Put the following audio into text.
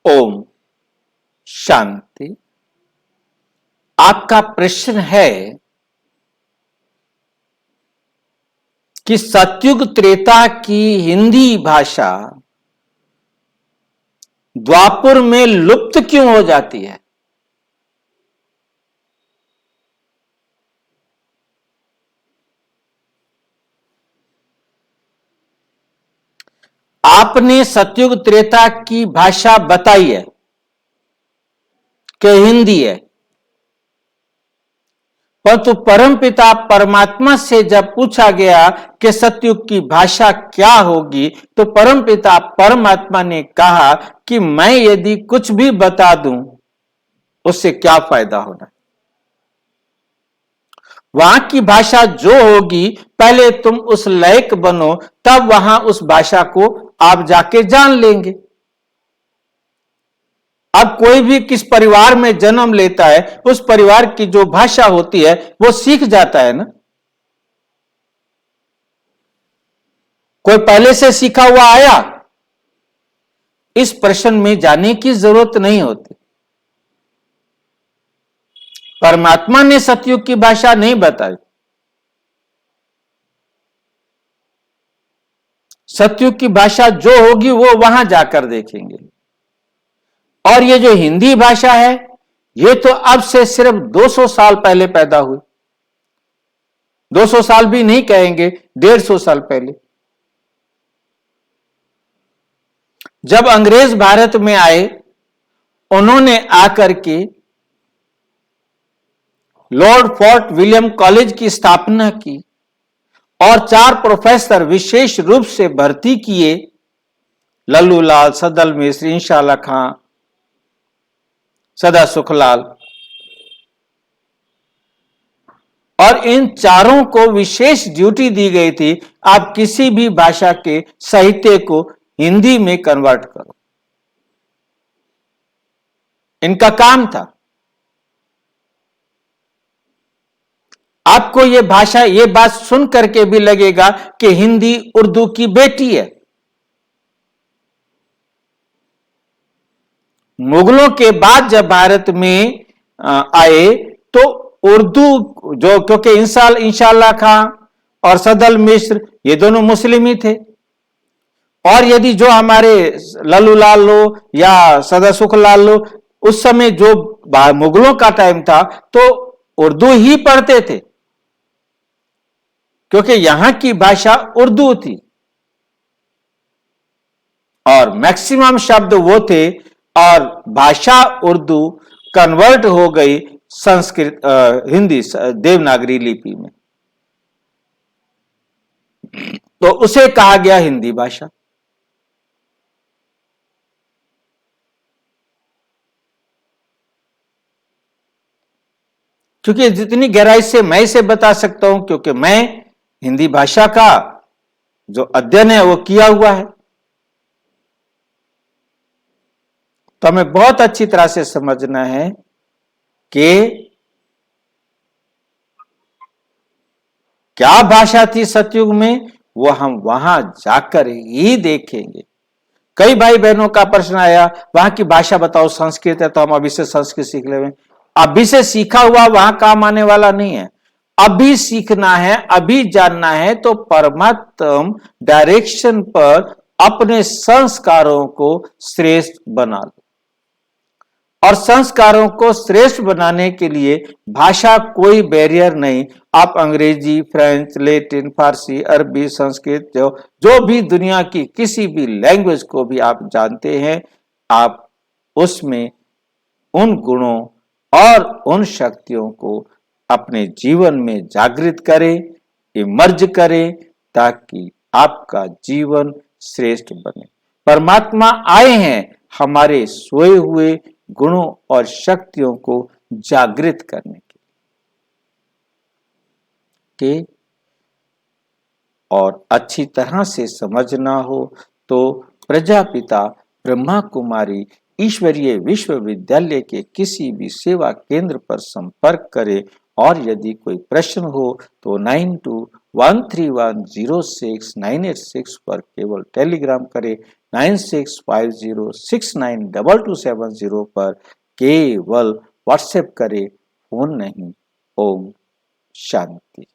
ओम शांति। आपका प्रश्न है कि सतयुग त्रेता की हिंदी भाषा द्वापर में लुप्त क्यों हो जाती है। आपने सतयुग त्रेता की भाषा बताई है कि हिंदी है, परंतु परमपिता परमात्मा से जब पूछा गया कि सतयुग की भाषा क्या होगी, तो परमपिता परमात्मा ने कहा कि मैं यदि कुछ भी बता दूं उससे क्या फायदा होना। वहां की भाषा जो होगी, पहले तुम उस लायक बनो, तब वहां उस भाषा को आप जाके जान लेंगे। अब कोई भी किस परिवार में जन्म लेता है, उस परिवार की जो भाषा होती है वो सीख जाता है ना। कोई पहले से सीखा हुआ आया, इस प्रश्न में जाने की जरूरत नहीं होती। परमात्मा ने सतयुग की भाषा नहीं बताई। सतयुग की भाषा जो होगी वो वहां जाकर देखेंगे। और ये जो हिंदी भाषा है, ये तो अब से सिर्फ 200 साल पहले पैदा हुई। 200 साल भी नहीं कहेंगे, 150 साल पहले। जब अंग्रेज भारत में आए, उन्होंने आकर के लॉर्ड फोर्ट विलियम कॉलेज की स्थापना की और 4 प्रोफेसर विशेष रूप से भर्ती किए, लल्लूलाल, सदल मिश्र, इंशाल्लाह खां, सदा सुखलाल। और इन चारों को विशेष ड्यूटी दी गई थी, आप किसी भी भाषा के साहित्य को हिंदी में कन्वर्ट करो। इनका काम था। आपको यह भाषा, यह बात सुन करके भी लगेगा कि हिंदी उर्दू की बेटी है। मुगलों के बाद जब भारत में आए तो उर्दू जो, क्योंकि इंशाल्लाह खां और सदल मिश्र ये दोनों मुस्लिम ही थे, और यदि जो हमारे लल्लूलाल लो या सदा सुखलाल लो, उस समय जो मुगलों का टाइम था तो उर्दू ही पढ़ते थे, क्योंकि यहां की भाषा उर्दू थी और मैक्सिमम शब्द वो थे, और भाषा उर्दू कन्वर्ट हो गई संस्कृत हिंदी देवनागरी लिपि में, तो उसे कहा गया हिंदी भाषा। क्योंकि जितनी गहराई से मैं इसे बता सकता हूं, क्योंकि मैं हिंदी भाषा का जो अध्ययन है वो किया हुआ है, तो हमें बहुत अच्छी तरह से समझना है कि क्या भाषा थी सतयुग में, वो हम वहां जाकर ही देखेंगे। कई भाई बहनों का प्रश्न आया, वहां की भाषा बताओ, संस्कृत है तो हम अभी से संस्कृत सीख ले। अभी से सीखा हुआ वहां काम आने वाला नहीं है। अभी सीखना है, अभी जानना है, तो परमात्म डायरेक्शन पर अपने संस्कारों को श्रेष्ठ बना लो। और संस्कारों को श्रेष्ठ बनाने के लिए भाषा कोई बैरियर नहीं। आप अंग्रेजी, फ्रेंच, लैटिन, फारसी, अरबी, संस्कृत, जो भी दुनिया की किसी भी लैंग्वेज को भी आप जानते हैं, आप उसमें उन गुणों और उन शक्तियों को अपने जीवन में जागृत करें, इमर्ज करें, ताकि आपका जीवन श्रेष्ठ बने। परमात्मा आए हैं हमारे सोए हुए गुणों और शक्तियों को जागृत करने के और अच्छी तरह से समझना हो तो प्रजापिता ब्रह्मा कुमारी ईश्वरीय विश्वविद्यालय के किसी भी सेवा केंद्र पर संपर्क करें, और यदि कोई प्रश्न हो तो 9213106986 पर केवल टेलीग्राम करें 9650692270 पर केवल व्हाट्सएप करें, फोन नहीं। ओम शांति।